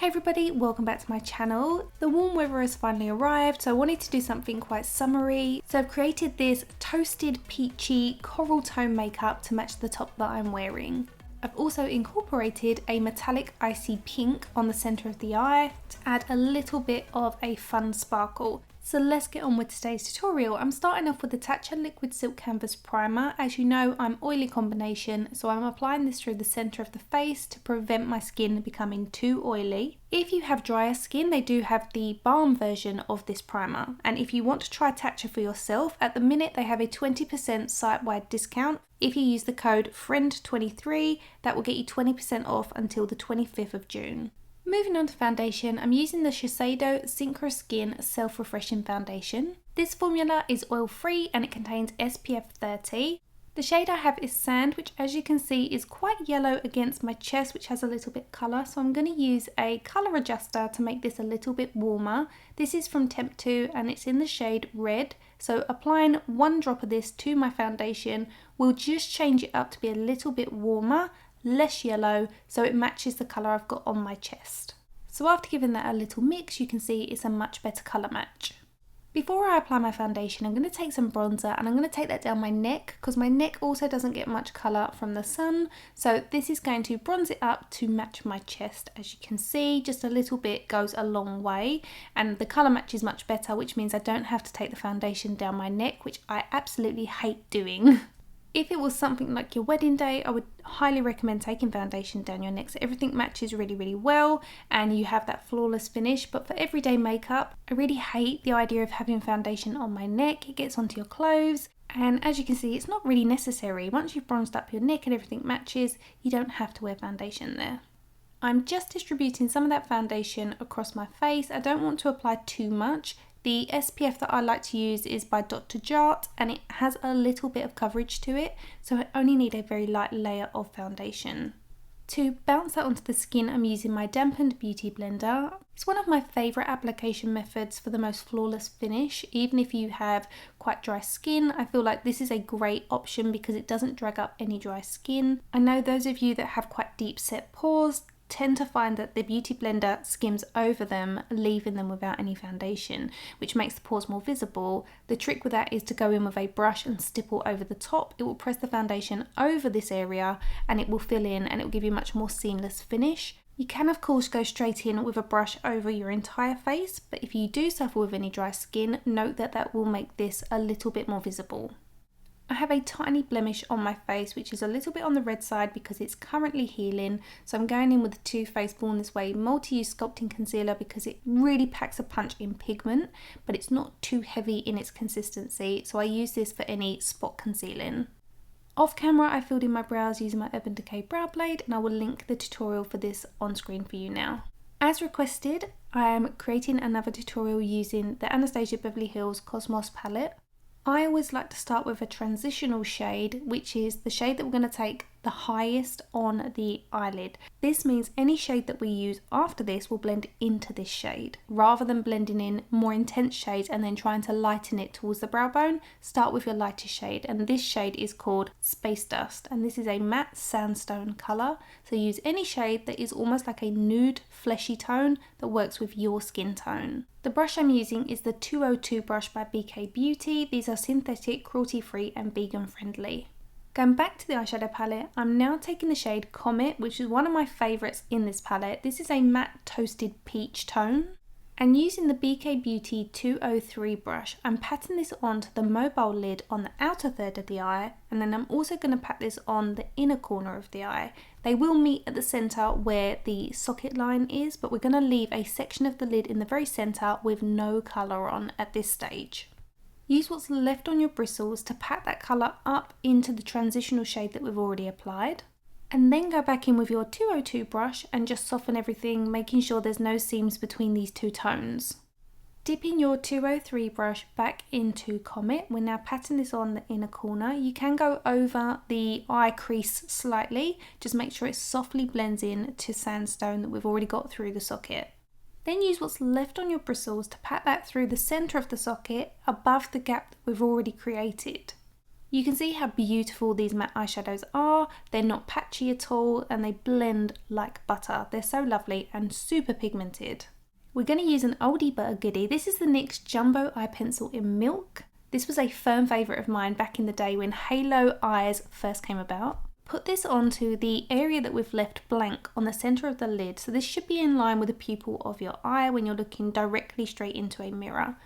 everybody, welcome back to my channel. The warm weather has finally arrived, so I wanted to do something quite summery. So I've created this toasted peachy coral tone makeup to match the top that I'm wearing. I've also incorporated a metallic icy pink on the centre of the eye to add a little bit of a fun sparkle. So let's get on with today's tutorial. I'm starting off with the Tatcha Liquid Silk Canvas Primer. As you know, I'm oily combination, so I'm applying this through the centre of the face to prevent my skin becoming too oily. If you have drier skin, they do have the balm version of this primer. And if you want to try Tatcha for yourself, at the minute they have a 20% site-wide discount. If you use the code FRIEND23, that will get you 20% off until the 25th of June. Moving on to foundation, I'm using the Shiseido Synchro Skin Self-Refreshing Foundation. This formula is oil-free and it contains SPF 30. The shade I have is Sand, which as you can see is quite yellow against my chest, which has a little bit colour. So I'm going to use a colour adjuster to make this a little bit warmer. This is from Temptu and it's in the shade Red. So applying one drop of this to my foundation will just change it up to be a little bit warmer, less yellow, so it matches the colour I've got on my chest. So after giving that a little mix, you can see it's a much better colour match. Before I apply my foundation, I'm going to take some bronzer and I'm going to take that down my neck because my neck also doesn't get much colour from the sun. So this is going to bronze it up to match my chest. As you can see, just a little bit goes a long way and the colour match is much better, which means I don't have to take the foundation down my neck, which I absolutely hate doing. If it was something like your wedding day, I would highly recommend taking foundation down your neck so everything matches really well and you have that flawless finish. But for everyday makeup, I really hate the idea of having foundation on my neck. It gets onto your clothes and as you can see, it's not really necessary. Once you've bronzed up your neck and everything matches, you don't have to wear foundation there. I'm just distributing some of that foundation across my face. I don't want to apply too much. The SPF that I like to use is by Dr. Jart and it has a little bit of coverage to it, so I only need a very light layer of foundation. To bounce that onto the skin, I'm using my dampened beauty blender. It's one of my favourite application methods for the most flawless finish. Even if you have quite dry skin, I feel like this is a great option because it doesn't drag up any dry skin. I know those of you that have quite deep set pores tend to find that the beauty blender skims over them, leaving them without any foundation, which makes the pores more visible. The trick with that is to go in with a brush and stipple over the top. It will press the foundation over this area and it will fill in and it will give you a much more seamless finish. You can of course go straight in with a brush over your entire face, but if you do suffer with any dry skin, note that that will make this a little bit more visible. I have a tiny blemish on my face which is a little bit on the red side because it's currently healing, so I'm going in with the Too Faced Born This Way multi-use sculpting concealer because it really packs a punch in pigment but it's not too heavy in its consistency, so I use this for any spot concealing. Off camera I filled in my brows using my Urban Decay Brow Blade and I will link the tutorial for this on screen for you now. As requested, I am creating another tutorial using the Anastasia Beverly Hills Cosmos palette. I always like to start with a transitional shade, which is the shade that we're going to take the highest on the eyelid. This means any shade that we use after this will blend into this shade. Rather than blending in more intense shades and then trying to lighten it towards the brow bone, start with your lightest shade. And this shade is called Space Dust and this is a matte sandstone colour. So use any shade that is almost like a nude fleshy tone that works with your skin tone. The brush I'm using is the 202 brush by BK Beauty. These are synthetic, cruelty-free and vegan friendly. Going back to the eyeshadow palette, I'm now taking the shade Comet, which is one of my favourites in this palette. This is a matte toasted peach tone. And using the BK Beauty 203 brush, I'm patting this onto the mobile lid on the outer third of the eye, and then I'm also going to pat this on the inner corner of the eye. They will meet at the centre where the socket line is, but we're going to leave a section of the lid in the very centre with no colour on at this stage. Use what's left on your bristles to pat that colour up into the transitional shade that we've already applied. And then go back in with your 202 brush and just soften everything, making sure there's no seams between these two tones. Dipping your 203 brush back into Comet, we're now patting this on the inner corner. You can go over the eye crease slightly, just make sure it softly blends in to sandstone that we've already got through the socket. Then use what's left on your bristles to pat that through the centre of the socket above the gap that we've already created. You can see how beautiful these matte eyeshadows are. They're not patchy at all and they blend like butter. They're so lovely and super pigmented. We're going to use an oldie but a goodie. This is the NYX Jumbo Eye Pencil in Milk. This was a firm favourite of mine back in the day when Halo Eyes first came about. Put this onto the area that we've left blank on the centre of the lid. So this should be in line with the pupil of your eye when you're looking directly straight into a mirror.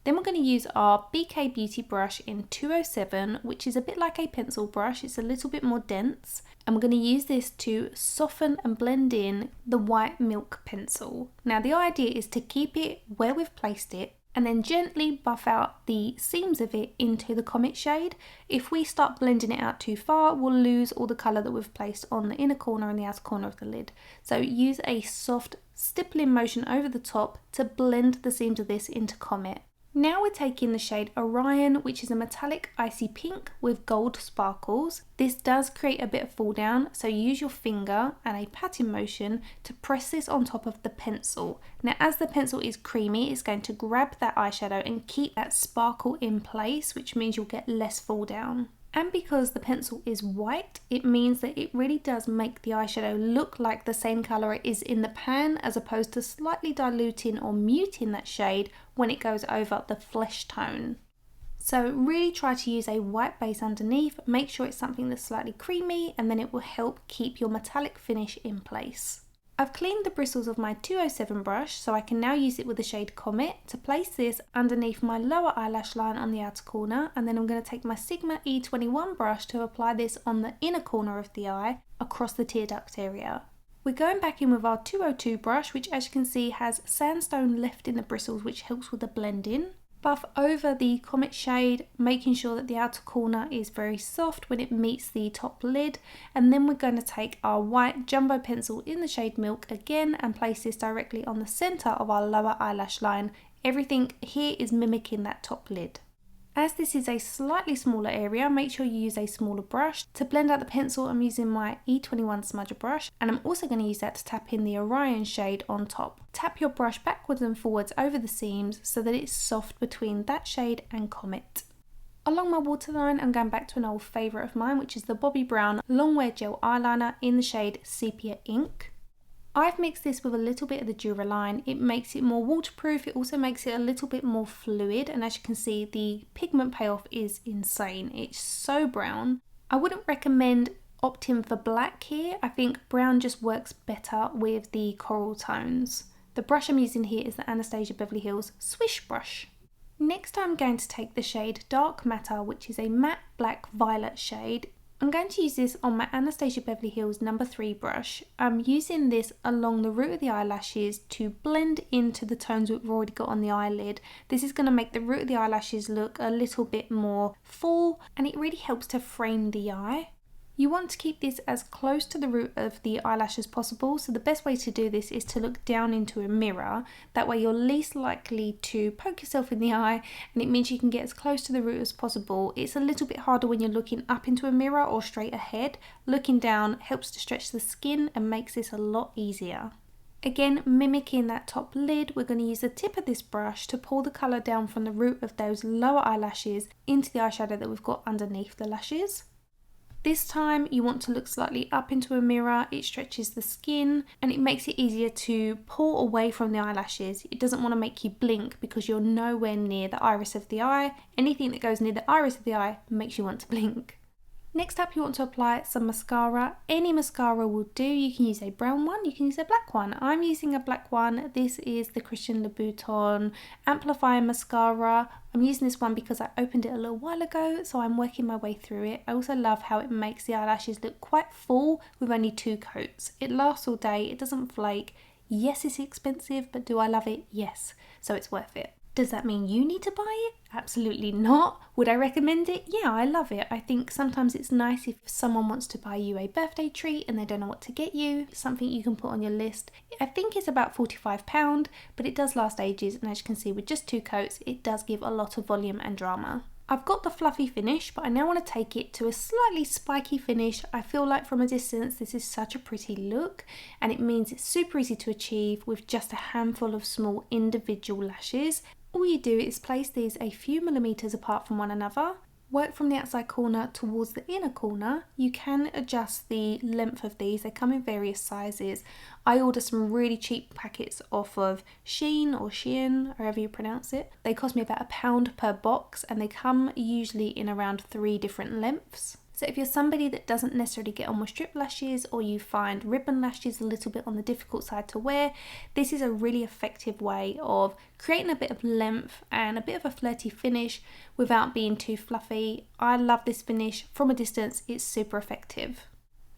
Then we're going to use our BK Beauty brush in 207, which is a bit like a pencil brush. It's a little bit more dense. And we're going to use this to soften and blend in the white milk pencil. Now the idea is to keep it where we've placed it and then gently buff out the seams of it into the Comet shade. If we start blending it out too far, we'll lose all the colour that we've placed on the inner corner and the outer corner of the lid. So use a soft stippling motion over the top to blend the seams of this into Comet. Now we're taking the shade Orion, which is a metallic icy pink with gold sparkles. This does create a bit of fall down, so use your finger and a patting motion to press this on top of the pencil. Now as the pencil is creamy, it's going to grab that eyeshadow and keep that sparkle in place, which means you'll get less fall down. And because the pencil is white, it means that it really does make the eyeshadow look like the same colour it is in the pan, as opposed to slightly diluting or muting that shade when it goes over the flesh tone. So really try to use a white base underneath, make sure it's something that's slightly creamy, and then it will help keep your metallic finish in place. I've cleaned the bristles of my 207 brush, so I can now use it with the shade Comet to place this underneath my lower eyelash line on the outer corner, and then I'm going to take my Sigma E21 brush to apply this on the inner corner of the eye across the tear duct area. We're going back in with our 202 brush, which as you can see has sandstone left in the bristles, which helps with the blending. Buff over the Comet shade, making sure that the outer corner is very soft when it meets the top lid, and then we're going to take our white jumbo pencil in the shade Milk again and place this directly on the centre of our lower eyelash line. Everything here is mimicking that top lid. As this is a slightly smaller area, make sure you use a smaller brush. To blend out the pencil, I'm using my E21 smudger brush, and I'm also going to use that to tap in the Orion shade on top. Tap your brush backwards and forwards over the seams so that it's soft between that shade and Comet. Along my waterline, I'm going back to an old favourite of mine, which is the Bobbi Brown Longwear Gel Eyeliner in the shade Sepia Ink. I've mixed this with a little bit of the Duraline. It makes it more waterproof, it also makes it a little bit more fluid, and as you can see the pigment payoff is insane. It's so brown. I wouldn't recommend opting for black here. I think brown just works better with the coral tones. The brush I'm using here is the Anastasia Beverly Hills Swish brush. Next I'm going to take the shade Dark Matter, which is a matte black violet shade. I'm going to use this on my Anastasia Beverly Hills No. 3 brush. I'm using this along the root of the eyelashes to blend into the tones we've already got on the eyelid. This is going to make the root of the eyelashes look a little bit more full, and it really helps to frame the eye. You want to keep this as close to the root of the eyelash as possible, so the best way to do this is to look down into a mirror. That way you're least likely to poke yourself in the eye, and it means you can get as close to the root as possible. It's a little bit harder when you're looking up into a mirror or straight ahead. Looking down helps to stretch the skin and makes this a lot easier. Again, mimicking that top lid, we're going to use the tip of this brush to pull the colour down from the root of those lower eyelashes into the eyeshadow that we've got underneath the lashes. This time you want to look slightly up into a mirror. It stretches the skin and it makes it easier to pull away from the eyelashes. It doesn't want to make you blink because you're nowhere near the iris of the eye. Anything that goes near the iris of the eye makes you want to blink. Next up, you want to apply some mascara. Any mascara will do. You can use a brown one, you can use a black one. I'm using a black one. This is the Christian Louboutin Amplifying mascara. I'm using this one because I opened it a little while ago, so I'm working my way through it. I also love how it makes the eyelashes look quite full with only 2 coats. It lasts all day, it doesn't flake. Yes, it's expensive, but do I love it? Yes, so it's worth it. Does that mean you need to buy it? Absolutely not. Would I recommend it? Yeah, I love it. I think sometimes it's nice if someone wants to buy you a birthday treat and they don't know what to get you. It's something you can put on your list. I think it's about £45, but it does last ages, and as you can see with just 2 coats, it does give a lot of volume and drama. I've got the fluffy finish, but I now want to take it to a slightly spiky finish. I feel like from a distance this is such a pretty look, and it means it's super easy to achieve with just a handful of small individual lashes. All you do is place these a few millimeters apart from one another, work from the outside corner towards the inner corner. You can adjust the length of these. They come in various sizes. I ordered some really cheap packets off of SHEIN or SHEIN, however you pronounce it. They cost me about £1 per box and they come usually in around 3 different lengths. So if you're somebody that doesn't necessarily get on with strip lashes, or you find ribbon lashes a little bit on the difficult side to wear, this is a really effective way of creating a bit of length and a bit of a flirty finish without being too fluffy. I love this finish. From a distance, it's super effective.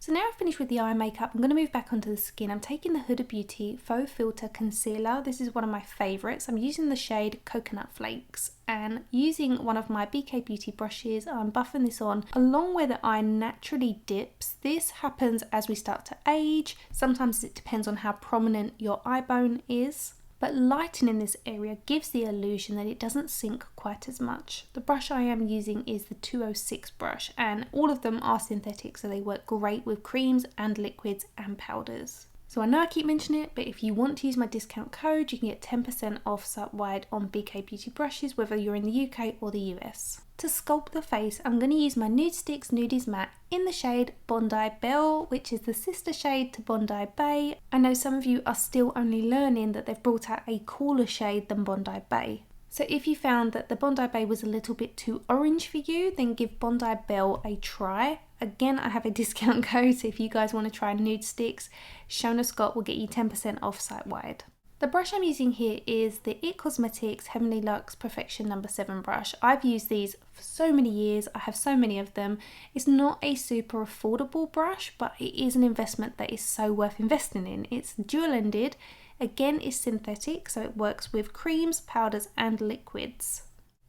So now I've finished with the eye makeup, I'm going to move back onto the skin. I'm taking the Huda Beauty Faux Filter Concealer. This is one of my favourites. I'm using the shade Coconut Flakes, and using one of my BK Beauty brushes, I'm buffing this on along where the eye naturally dips. This happens as we start to age. Sometimes it depends on how prominent your eye bone is. But lightening this area gives the illusion that it doesn't sink quite as much. The brush I am using is the 206 brush, and all of them are synthetic, so they work great with creams and liquids and powders. So I know I keep mentioning it, but if you want to use my discount code, you can get 10% off site-wide on BK Beauty brushes, whether you're in the UK or the US. To sculpt the face, I'm going to use my Nude Sticks Nudies Matte in the shade Bondi Belle, which is the sister shade to Bondi Bay. I know some of you are still only learning that they've brought out a cooler shade than Bondi Bay. So if you found that the Bondi Bay was a little bit too orange for you, then give Bondi Belle a try. Again, I have a discount code, so if you guys want to try Nude Sticks, Shonagh Scott will get you 10% off site-wide. The brush I'm using here is the IT Cosmetics Heavenly Luxe Perfection No. 7 brush. I've used these for so many years, I have so many of them. It's not a super affordable brush, but it is an investment that is so worth investing in. It's dual-ended, again it's synthetic, so it works with creams, powders and liquids.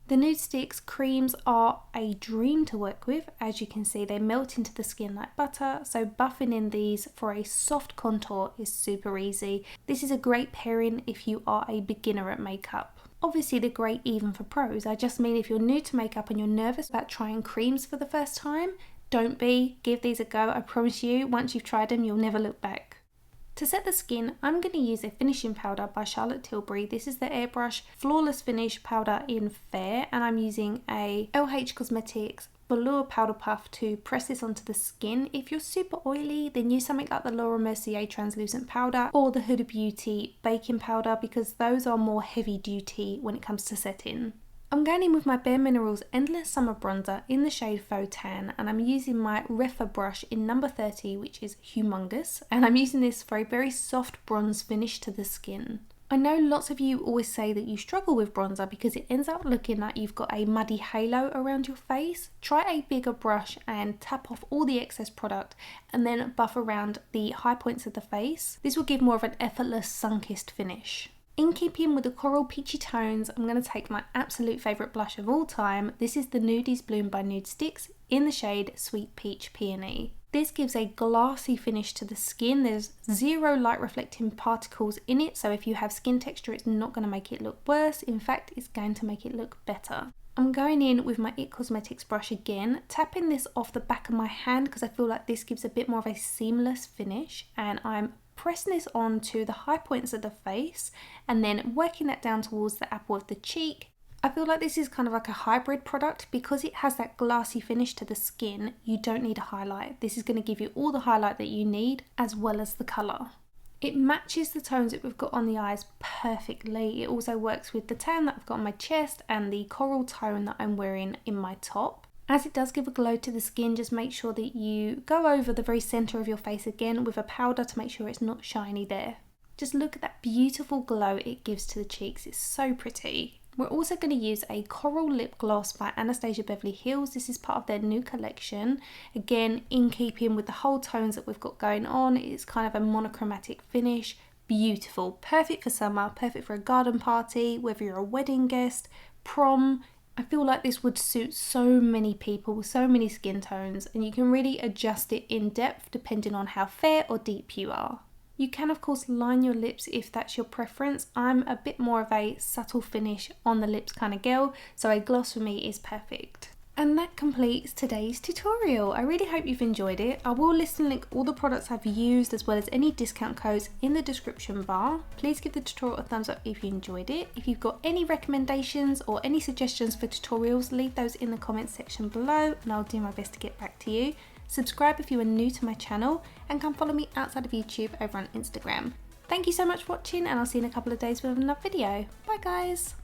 The Nude Sticks creams are a dream to work with. As you can see, they melt into the skin like butter, so buffing in these for a soft contour is super easy. This is a great pairing if you are a beginner at makeup. Obviously they're great even for pros. I just mean if you're new to makeup and you're nervous about trying creams for the first time, don't be. Give these a go. I promise you, once you've tried them, you'll never look back. To set the skin, I'm going to use a finishing powder by Charlotte Tilbury. This is the Airbrush Flawless Finish Powder in Fair, and I'm using a LH Cosmetics Velour Powder Puff to press this onto the skin. If you're super oily, then use something like the Laura Mercier Translucent Powder or the Huda Beauty Baking Powder, because those are more heavy duty when it comes to setting. I'm going in with my Bare Minerals Endless Summer Bronzer in the shade Faux Tan, and I'm using my Refa brush in number 30, which is humongous, and I'm using this for a very soft bronze finish to the skin. I know lots of you always say that you struggle with bronzer because it ends up looking like you've got a muddy halo around your face. Try a bigger brush and tap off all the excess product and then buff around the high points of the face. This will give more of an effortless sun-kissed finish. In keeping with the coral peachy tones, I'm going to take my absolute favourite blush of all time. This is the Nudies Bloom by Nude Sticks in the shade Sweet Peach Peony. This gives a glassy finish to the skin. There's zero light reflecting particles in it, so if you have skin texture, it's not going to make it look worse. In fact, it's going to make it look better. I'm going in with my IT Cosmetics brush again, tapping this off the back of my hand because I feel like this gives a bit more of a seamless finish, and I'm pressing this onto the high points of the face and then working that down towards the apple of the cheek. I feel like this is kind of like a hybrid product because it has that glassy finish to the skin. You don't need a highlight. This is going to give you all the highlight that you need as well as the colour. It matches the tones that we've got on the eyes perfectly. It also works with the tan that I've got on my chest and the coral tone that I'm wearing in my top. As it does give a glow to the skin, just make sure that you go over the very centre of your face again with a powder to make sure it's not shiny there. Just look at that beautiful glow it gives to the cheeks. It's so pretty. We're also going to use a coral lip gloss by Anastasia Beverly Hills. This is part of their new collection. Again, in keeping with the whole tones that we've got going on, it's kind of a monochromatic finish. Beautiful. Perfect for summer, perfect for a garden party, whether you're a wedding guest, prom. I feel like this would suit so many people, so many skin tones, and you can really adjust it in depth depending on how fair or deep you are. You can of course line your lips if that's your preference. I'm a bit more of a subtle finish on the lips kind of girl, so a gloss for me is perfect. And that completes today's tutorial. I really hope you've enjoyed it. I will list and link all the products I've used as well as any discount codes in the description bar. Please give the tutorial a thumbs up if you enjoyed it. If you've got any recommendations or any suggestions for tutorials, leave those in the comments section below and I'll do my best to get back to you. Subscribe if you are new to my channel and come follow me outside of YouTube over on Instagram. Thank you so much for watching and I'll see you in a couple of days with another video. Bye guys!